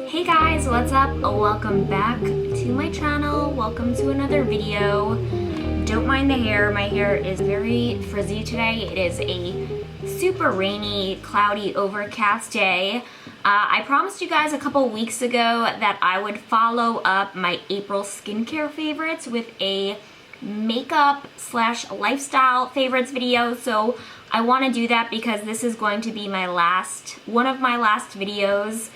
Hey guys, what's up? Welcome back to my channel. Welcome to another video. Don't mind the hair. My hair is very frizzy today. It is a super rainy, cloudy, overcast day. I promised you guys a couple weeks ago that I would follow up my April skincare favorites with a makeup / lifestyle favorites video. So I want to do that because this is going to be one of my last videos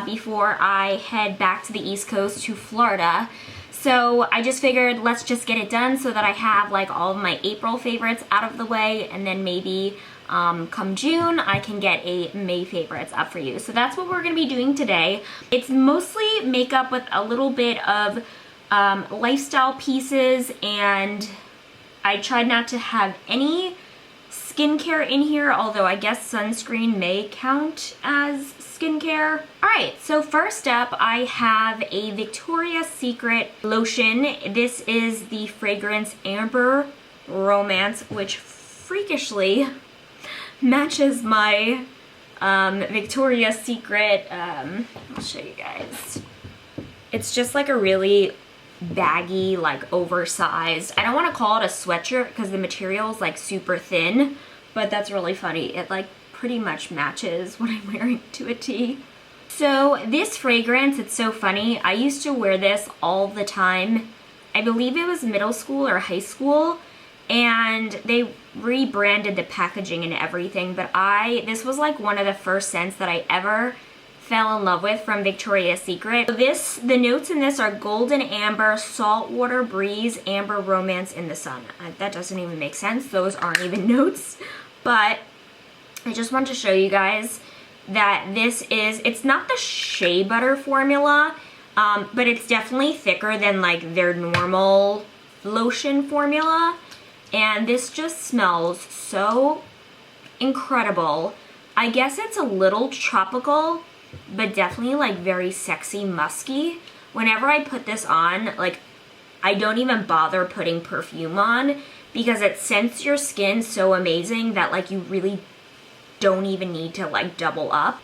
before I head back to the East Coast to Florida. So I just figured let's just get it done so that I have like all of my April favorites out of the way, and then maybe come June I can get a May favorites up for you. So that's what we're going to be doing today. It's mostly makeup with a little bit of lifestyle pieces, and I tried not to have any skincare in here, although I guess sunscreen may count as skincare. Alright, so first up I have a Victoria's Secret lotion. This is the fragrance Amber Romance, which freakishly matches my Victoria's Secret, I'll show you guys. It's just like a really baggy, like oversized, I don't want to call it a sweatshirt because the material is like super thin, but that's really funny. It like pretty much matches what I'm wearing to a T. So this fragrance, it's so funny. I used to wear this all the time. I believe it was middle school or high school, and they rebranded the packaging and everything, but this was like one of the first scents that I ever fell in love with from Victoria's Secret. The notes in this are golden amber, saltwater breeze, amber romance in the sun. That doesn't even make sense. Those aren't even notes. But I just want to show you guys that it's not the shea butter formula, but it's definitely thicker than like their normal lotion formula. And this just smells so incredible. I guess it's a little tropical, but definitely like very sexy, musky. Whenever I put this on, like I don't even bother putting perfume on because it scents your skin so amazing that like you really don't even need to like double up.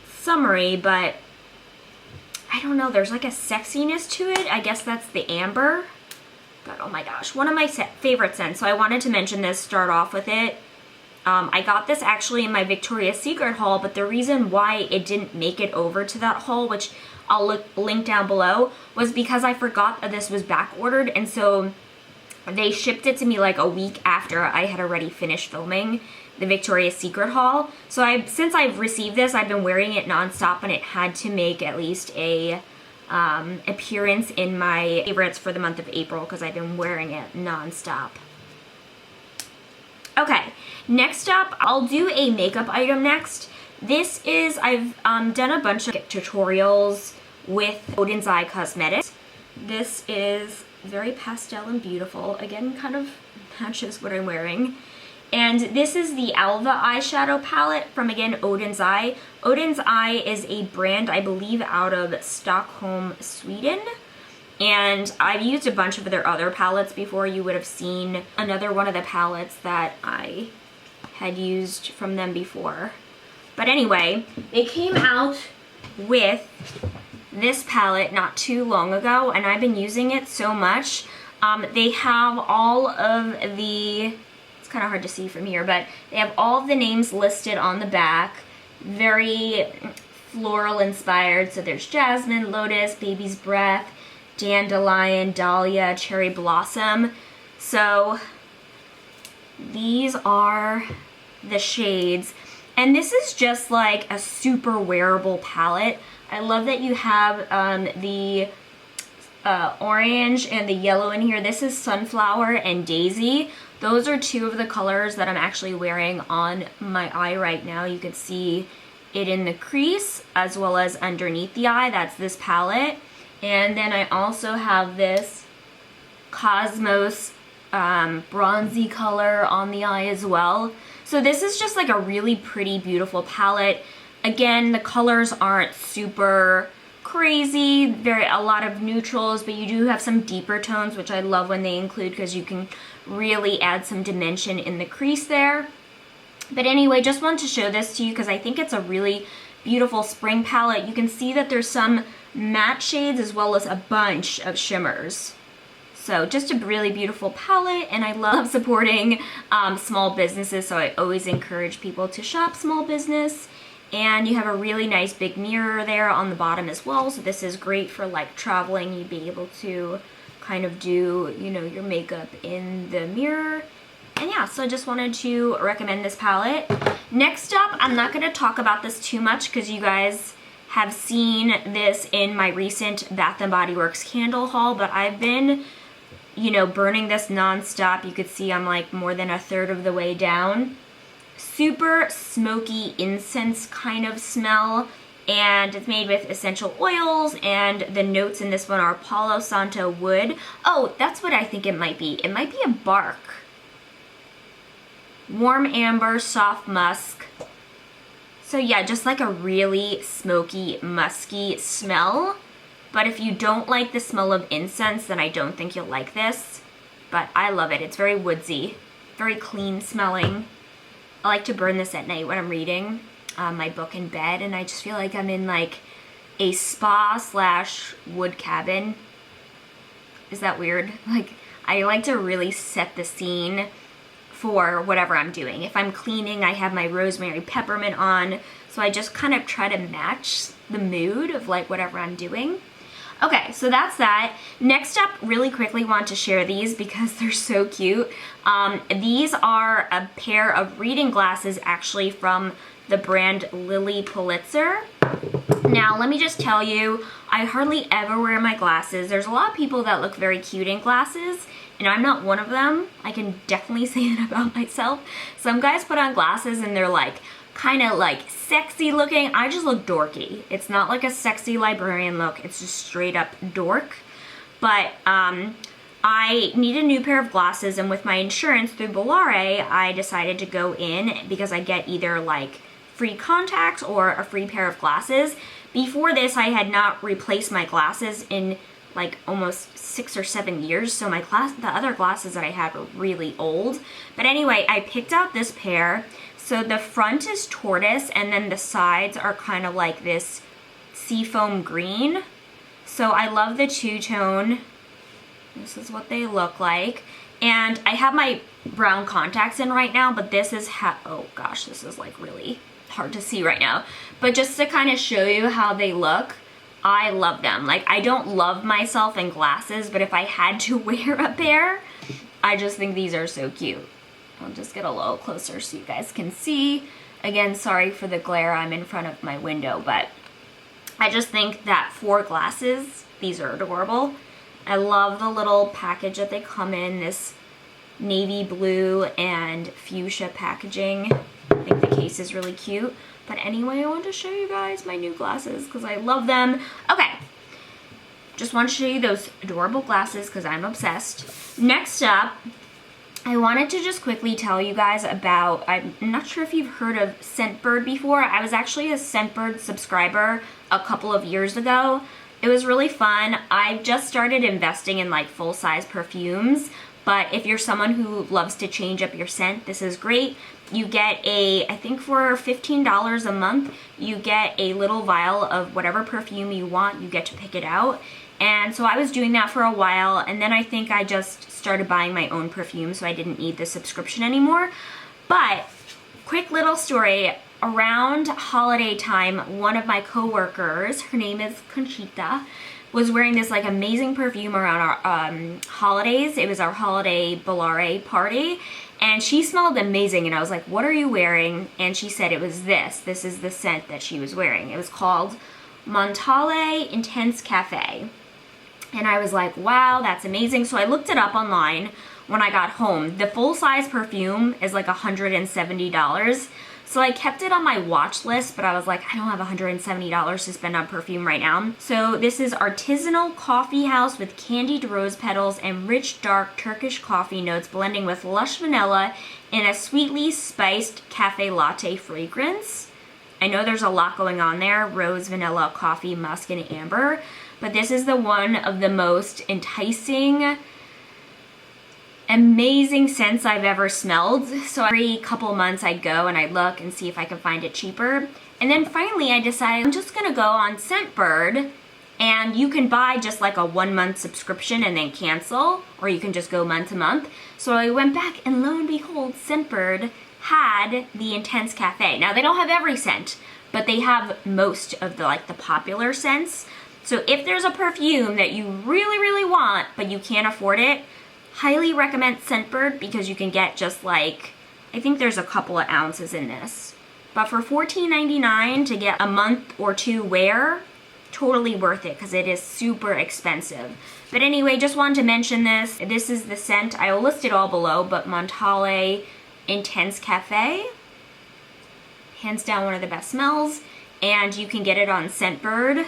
Summery, but I don't know, there's like a sexiness to it. I guess that's the amber. But oh my gosh, one of my favorite scents. So I wanted to mention this, start off with it. I got this actually in my Victoria's Secret haul, but the reason why it didn't make it over to that haul, which I'll link down below, was because I forgot that this was back ordered, and so they shipped it to me like a week after I had already finished filming the Victoria's Secret haul. So since I've received this, I've been wearing it nonstop, and it had to make at least a appearance in my favorites for the month of April because I've been wearing it nonstop. Okay, next up, I'll do a makeup item next. This is, I've done a bunch of tutorials with Odin's Eye Cosmetics. This is very pastel and beautiful. Again, kind of matches what I'm wearing. And this is the Alva eyeshadow palette from, again, Odin's Eye. Odin's Eye is a brand, I believe, out of Stockholm, Sweden. And I've used a bunch of their other palettes before. You would have seen another one of the palettes that I had used from them before. But anyway, they came out with this palette not too long ago, and I've been using it so much. They have all of the, it's kind of hard to see from here, but they have all of the names listed on the back. Very floral inspired. So there's jasmine, lotus, baby's breath, dandelion, dahlia, cherry blossom. So these are the shades, and this is just like a super wearable palette. I love that you have the orange and the yellow in here. This is sunflower and daisy. Those are two of the colors that I'm actually wearing on my eye right now. You can see it in the crease as well as underneath the eye. That's this palette. And then I also have this Cosmos bronzy color on the eye as well. So this is just like a really pretty, beautiful palette. Again, the colors aren't super crazy. A lot of neutrals, but you do have some deeper tones, which I love when they include because you can really add some dimension in the crease there. But anyway, just wanted to show this to you because I think it's a really beautiful spring palette. You can see that there's some matte shades as well as a bunch of shimmers. So just a really beautiful palette, and I love supporting small businesses, so I always encourage people to shop small business. And you have a really nice big mirror there on the bottom as well, so this is great for like traveling. You'd be able to kind of do, you know, your makeup in the mirror. And yeah, so I just wanted to recommend this palette. Next up, I'm not going to talk about this too much because you guys have seen this in my recent Bath & Body Works candle haul, but I've been, you know, burning this non-stop. You could see I'm like more than a third of the way down. Super smoky incense kind of smell, and it's made with essential oils, and the notes in this one are Palo Santo wood. Oh, that's what I think it might be. It might be a bark. Warm amber, soft musk. So yeah, just like a really smoky, musky smell. But if you don't like the smell of incense, then I don't think you'll like this. But I love it. It's very woodsy, very clean smelling. I like to burn this at night when I'm reading my book in bed, and I just feel like I'm in like a spa/wood cabin. Is that weird? Like, I like to really set the scene for whatever I'm doing. If I'm cleaning, I have my rosemary peppermint on, so I just kind of try to match the mood of like whatever I'm doing. Okay, so that's that. Next up, really quickly want to share these because they're so cute. These are a pair of reading glasses actually from the brand Lilly Pulitzer. Now, let me just tell you, I hardly ever wear my glasses. There's a lot of people that look very cute in glasses, and I'm not one of them. I can definitely say that about myself. Some guys put on glasses and they're like, kind of like sexy looking. I just look dorky. It's not like a sexy librarian look. It's just straight up dork. But I need a new pair of glasses, and with my insurance through Bollare, I decided to go in because I get either like free contacts or a free pair of glasses. Before this, I had not replaced my glasses in like almost 6 or 7 years, so the other glasses that I had were really old. But anyway, I picked out this pair. So the front is tortoise, and then the sides are kind of like this seafoam green. So I love the two-tone. This is what they look like. And I have my brown contacts in right now, but this is oh gosh, this is like really hard to see right now. But just to kind of show you how they look, I love them. Like, I don't love myself in glasses, but if I had to wear a pair, I just think these are so cute. I'll just get a little closer so you guys can see. Again, sorry for the glare, I'm in front of my window, but I just think that for glasses, these are adorable. I love the little package that they come in, this navy blue and fuchsia packaging. I think the case is really cute. But anyway, I wanted to show you guys my new glasses because I love them. Okay, just want to show you those adorable glasses because I'm obsessed. Next up, I wanted to just quickly tell you guys about, I'm not sure if you've heard of Scentbird before. I was actually a Scentbird subscriber a couple of years ago. It was really fun. I've just started investing in like full-size perfumes, but if you're someone who loves to change up your scent, this is great. You get I think for $15 a month, you get a little vial of whatever perfume you want. You get to pick it out. And so I was doing that for a while, and then I think I just started buying my own perfume, so I didn't need the subscription anymore. But quick little story, around holiday time, one of my coworkers, her name is Conchita, was wearing this like amazing perfume around our holidays. It was our holiday Bollare party, and she smelled amazing, and I was like, what are you wearing? And she said it was this. This is the scent that she was wearing. It was called Montale Intense Cafe. And I was like, wow, that's amazing. So I looked it up online when I got home. The full-size perfume is like $170. So I kept it on my watch list, but I was like, I don't have $170 to spend on perfume right now. So this is artisanal coffee house with candied rose petals and rich dark Turkish coffee notes blending with lush vanilla in a sweetly spiced cafe latte fragrance. I know there's a lot going on there, rose, vanilla, coffee, musk, and amber, but this is the one of the most enticing amazing scents I've ever smelled. So every couple months I'd go and I'd look and see if I could find it cheaper. And then finally I decided I'm just gonna go on Scentbird, and you can buy just like a 1-month subscription and then cancel, or you can just go month to month. So I went back and lo and behold, Scentbird had the Intense Cafe. Now they don't have every scent, but they have most of the popular scents. So if there's a perfume that you really, really want, but you can't afford it, highly recommend Scentbird, because you can get just like, I think there's a couple of ounces in this. But for $14.99 to get a month or 2 wear, totally worth it, because it is super expensive. But anyway, just wanted to mention this. This is the scent. I will list it all below, but Mentale Intense Cafe. Hands down one of the best smells. And you can get it on Scentbird.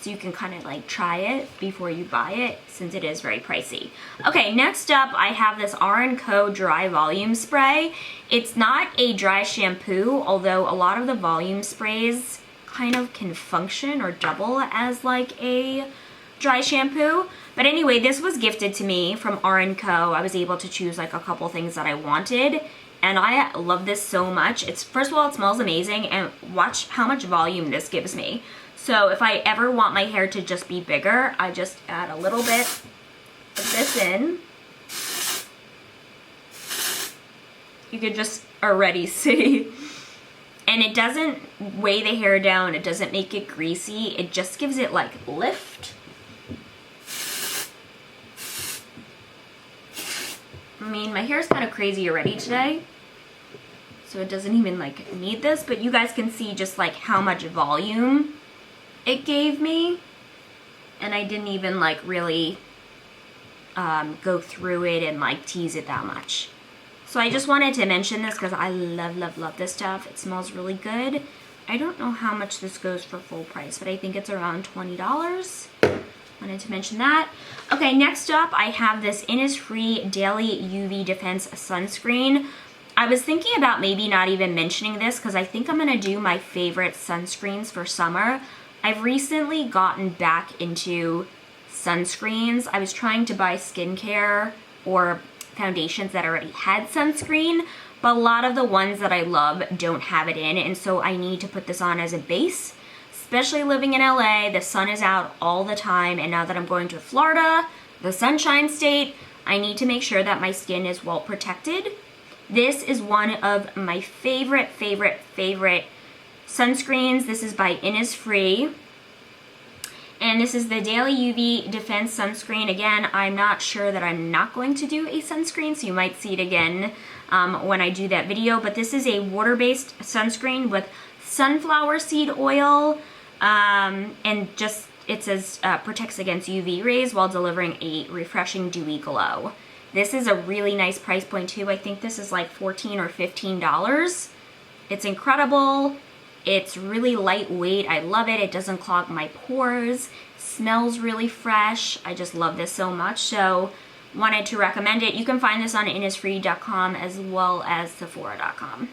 So you can kind of like try it before you buy it, since it is very pricey. Okay, next up I have this R&Co Dry Volume Spray. It's not a dry shampoo, although a lot of the volume sprays kind of can function or double as like a dry shampoo. But anyway, this was gifted to me from R&Co. I was able to choose like a couple things that I wanted, and I love this so much. It's, first of all, it smells amazing, and watch how much volume this gives me. So if I ever want my hair to just be bigger, I just add a little bit of this in. You could just already see. And it doesn't weigh the hair down, it doesn't make it greasy, it just gives it like lift. I mean, my hair's kind of crazy already today, so it doesn't even like need this, but you guys can see just like how much volume it gave me, and I didn't even like really go through it and like tease it that much. So I just wanted to mention this because I love, love, love this stuff. It smells really good. I don't know how much this goes for full price, but I think it's around $20. Wanted to mention that. Okay, next up I have this Innisfree Daily UV Defense Sunscreen. I was thinking about maybe not even mentioning this because I think I'm gonna do my favorite sunscreens for summer. I've recently gotten back into sunscreens. I was trying to buy skincare or foundations that already had sunscreen, but a lot of the ones that I love don't have it in, and so I need to put this on as a base. Especially living in LA, the sun is out all the time, and now that I'm going to Florida, the Sunshine State, I need to make sure that my skin is well protected. This is one of my favorite sunscreens. This is by Innisfree. And this is the Daily UV Defense Sunscreen. Again, I'm not sure that I'm not going to do a sunscreen, so you might see it again when I do that video. But this is a water-based sunscreen with sunflower seed oil, and just, it says, protects against UV rays while delivering a refreshing dewy glow. This is a really nice price point too. I think this is like $14 or $15. It's incredible. It's really lightweight. I love it. It doesn't clog my pores. Smells really fresh. I just love this so much. So wanted to recommend it. You can find this on Innisfree.com as well as Sephora.com.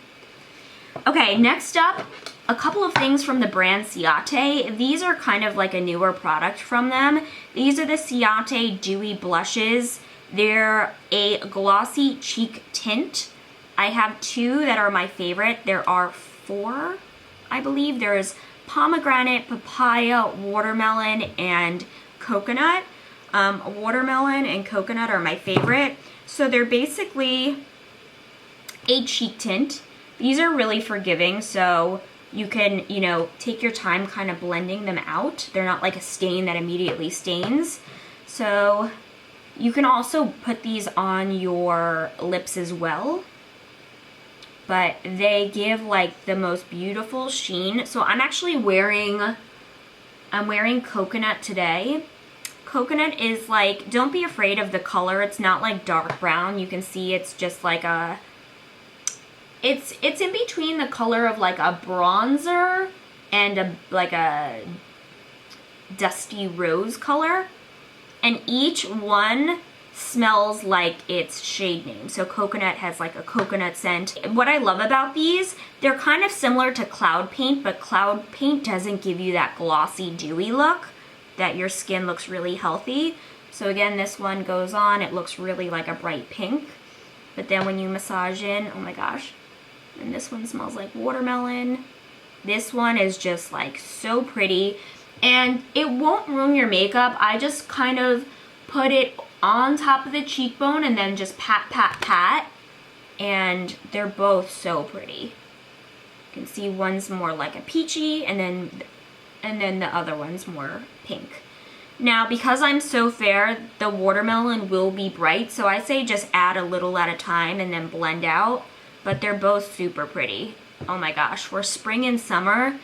Okay, next up, a couple of things from the brand Ciate. These are kind of like a newer product from them. These are the Ciate Dewy Blushes. They're a glossy cheek tint. I have 2 that are my favorite. There are 4. I believe there's pomegranate, papaya, watermelon, and coconut. Watermelon and coconut are my favorite. So they're basically a cheek tint. These are really forgiving, so you can, you know, take your time kind of blending them out. They're not like a stain that immediately stains. So you can also put these on your lips as well. But they give like the most beautiful sheen. So I'm actually wearing coconut today. Coconut is like, don't be afraid of the color. It's not like dark brown. You can see it's just like a, it's in between the color of like a bronzer and like a dusty rose color. And each one smells like its shade name. So coconut has like a coconut scent. What I love about these, they're kind of similar to cloud paint, but cloud paint doesn't give you that glossy, dewy look that your skin looks really healthy. So again, this one goes on, it looks really like a bright pink. But then when you massage in, oh my gosh. And this one smells like watermelon. This one is just like so pretty. And it won't ruin your makeup. I just kind of put it on top of the cheekbone and then just pat, pat, pat. And they're both so pretty. You can see one's more like a peachy and then the other one's more pink. Now, because I'm so fair, the watermelon will be bright, so I say just add a little at a time and then blend out, but they're both super pretty. Oh my gosh, for spring and summer,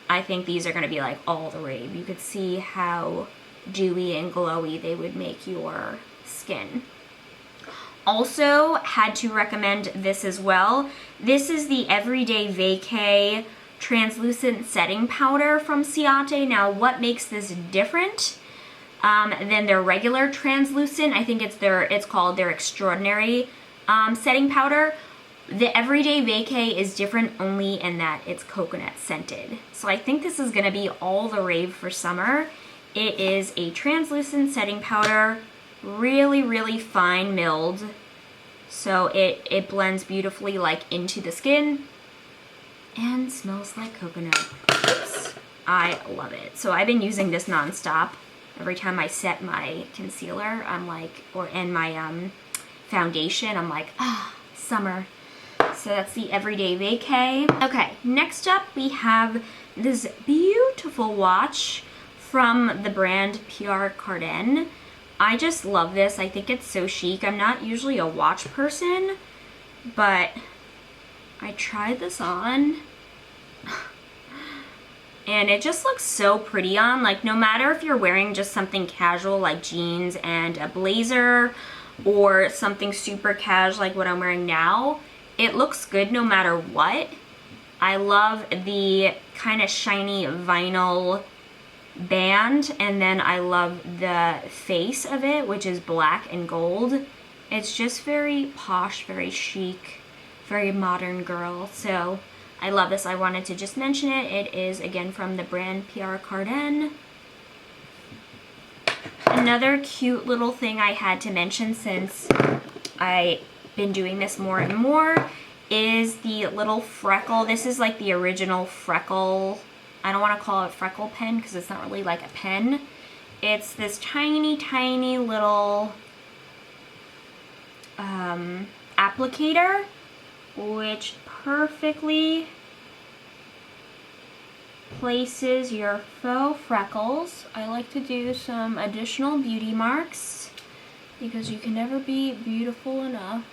I think these are gonna be like all the rave. You could see how dewy and glowy they would make your skin. Also, had to recommend this as well. This is the Everyday Vacay Translucent Setting Powder from Ciate. Now, what makes this different than their regular translucent? I think it's called their Extraordinary Setting Powder. The Everyday Vacay is different only in that it's coconut scented. So I think this is gonna be all the rave for summer. It is a translucent setting powder, really, really fine milled. So it blends beautifully like into the skin and smells like coconut. Oops. I love it. So I've been using this nonstop. Every time I set my concealer, I'm like, and my foundation, I'm like, ah, summer. So that's the Everyday Vacay. Okay, next up we have this beautiful watch from the brand Pierre Cardin. I just love this. I think it's so chic. I'm not usually a watch person, but I tried this on and it just looks so pretty on. Like, no matter if you're wearing just something casual like jeans and a blazer or something super casual like what I'm wearing now, it looks good no matter what. I love the kind of shiny vinyl band, and then I love the face of it, which is black and gold. It's just very posh, very chic, very modern girl. So I love this. I wanted to just mention it. It is again from the brand Pierre Cardin. Another cute little thing I had to mention, since I've been doing this more and more, is the little freckle. This is like the original freckle. I don't want to call it freckle pen because it's not really like a pen. It's this tiny, tiny little applicator, which perfectly places your faux freckles. I like to do some additional beauty marks because you can never be beautiful enough.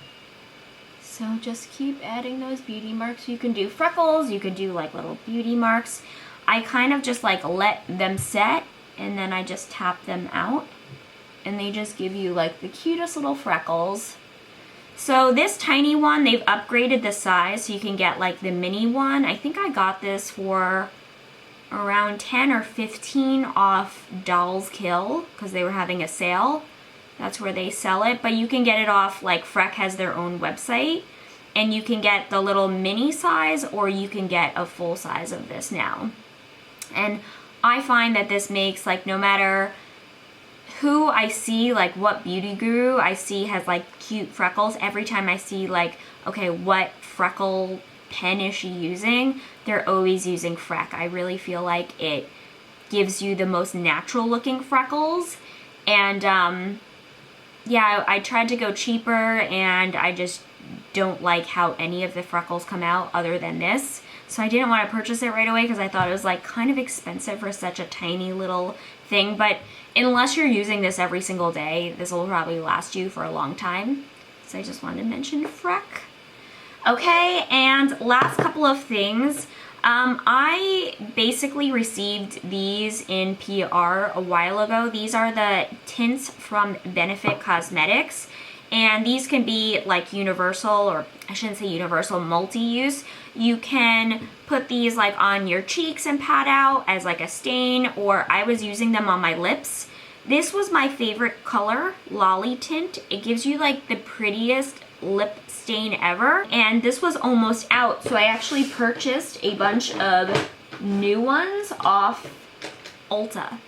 So just keep adding those beauty marks. You can do freckles, you could do like little beauty marks. I kind of just like let them set and then I just tap them out and they just give you like the cutest little freckles. So this tiny one, they've upgraded the size so you can get like the mini one. I think I got this for around 10 or 15 off Dolls Kill because they were having a sale. That's where they sell it, but you can get it off, like Freck has their own website, and you can get the little mini size or you can get a full size of this now. And I find that this makes, like, no matter who I see, like what beauty guru I see has like cute freckles, every time I see like, okay, what freckle pen is she using, they're always using Freck. I really feel like it gives you the most natural looking freckles. And yeah, I tried to go cheaper and I just don't like how any of the freckles come out other than this. So I didn't want to purchase it right away because I thought it was like kind of expensive for such a tiny little thing. But unless you're using this every single day, this will probably last you for a long time. So I just wanted to mention Freck. Okay, and last couple of things. I basically received these in PR a while ago. These are the tints from Benefit Cosmetics. And these can be like universal, or I shouldn't say universal, multi-use. You can put these like on your cheeks and pat out as like a stain, or I was using them on my lips. This was my favorite color, Lolly Tint. It gives you like the prettiest lip stain ever, and this was almost out, so I actually purchased a bunch of new ones off Ulta.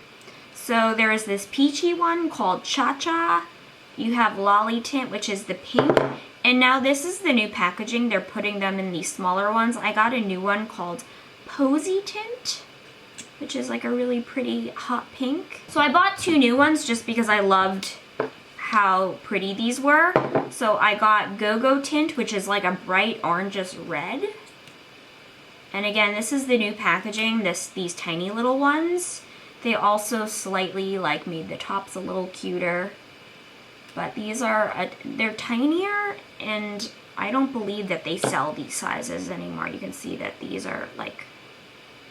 So there is this peachy one called Cha Cha. You have Lolly Tint, which is the pink. And now this is the new packaging. They're putting them in these smaller ones. I got a new one called Posy Tint, which is like a really pretty hot pink. So I bought 2 new ones just because I loved how pretty these were. So I got Go-Go Tint, which is like a bright orangish red. And again, this is the new packaging, these tiny little ones. They also slightly like made the tops a little cuter. But these are, they're tinier, and I don't believe that they sell these sizes anymore. You can see that these are like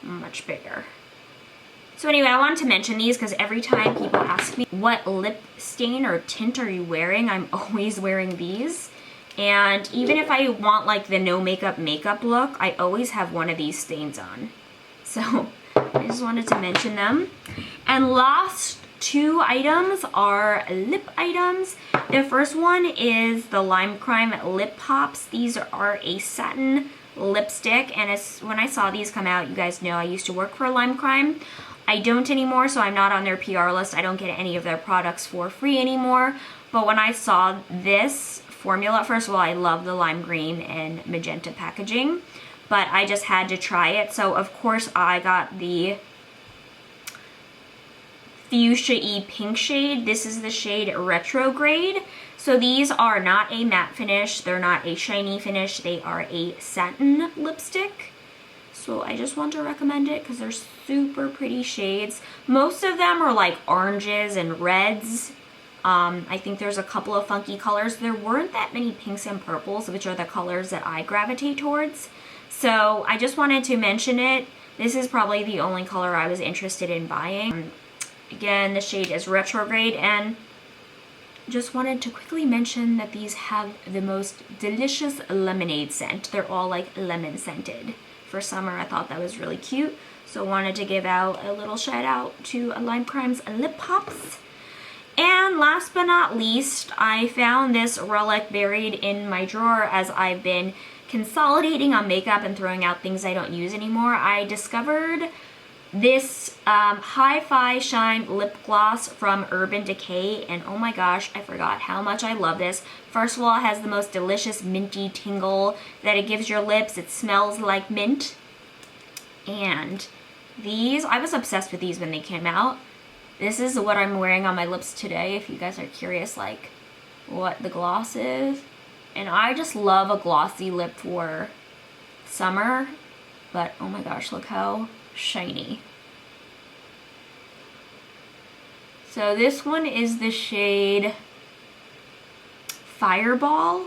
much bigger. So anyway, I wanted to mention these because every time people ask me what lip stain or tint are you wearing, I'm always wearing these. And even if I want like the no makeup look, I always have one of these stains on. So I just wanted to mention them. And last 2 items are lip items. The first one is the Lime Crime Lip Pops. These are a satin lipstick, and when I saw these come out, you guys know I used to work for Lime Crime. I don't anymore, so I'm not on their PR list. I don't get any of their products for free anymore. But when I saw this formula, first of all, I love the lime green and magenta packaging, but I just had to try it. So of course I got the Fuchsia-y pink shade. This is the shade Retrograde. So these are not a matte finish. They're not a shiny finish. They are a satin lipstick. So I just want to recommend it because they're super pretty shades. Most of them are like oranges and reds. I think there's a couple of funky colors. There weren't that many pinks and purples, which are the colors that I gravitate towards. So I just wanted to mention it. This is probably the only color I was interested in buying. Again, the shade is Retrograde, and just wanted to quickly mention that these have the most delicious lemonade scent. They're all like lemon scented. For summer, I thought that was really cute. So wanted to give out a little shout out to Lime Crime's Lip Pops. And last but not least, I found this relic buried in my drawer as I've been consolidating on makeup and throwing out things I don't use anymore. I discovered this Hi-Fi Shine lip gloss from Urban Decay, and oh my gosh, I forgot how much I love this. First of all, it has the most delicious minty tingle that it gives your lips. It smells like mint. And these, I was obsessed with these when they came out. This is what I'm wearing on my lips today, if you guys are curious like what the gloss is. And I just love a glossy lip for summer, but oh my gosh, look how shiny. So this one is the shade Fireball,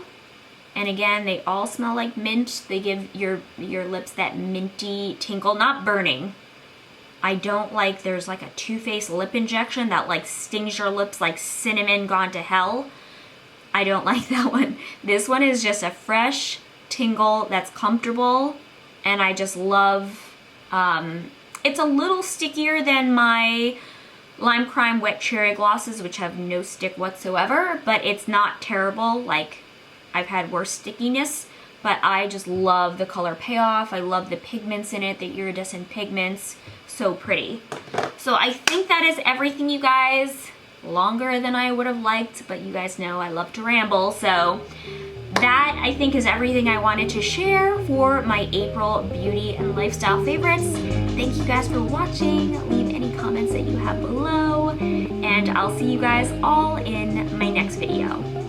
and again, they all smell like mint. They give your lips that minty tingle, not burning. I don't like, there's like a Too Faced lip injection that like stings your lips like cinnamon gone to hell. I don't like that one. This one is just a fresh tingle that's comfortable, and I just love, it's a little stickier than my Lime Crime Wet Cherry glosses, which have no stick whatsoever, but it's not terrible. Like, I've had worse stickiness, but I just love the color payoff. I love the pigments in it, the iridescent pigments. So pretty. So I think that is everything, you guys. Longer than I would have liked, but you guys know I love to ramble. So that, I think, is everything I wanted to share for my April beauty and lifestyle favorites. Thank you guys for watching. Leave any comments that you have below, and I'll see you guys all in my next video.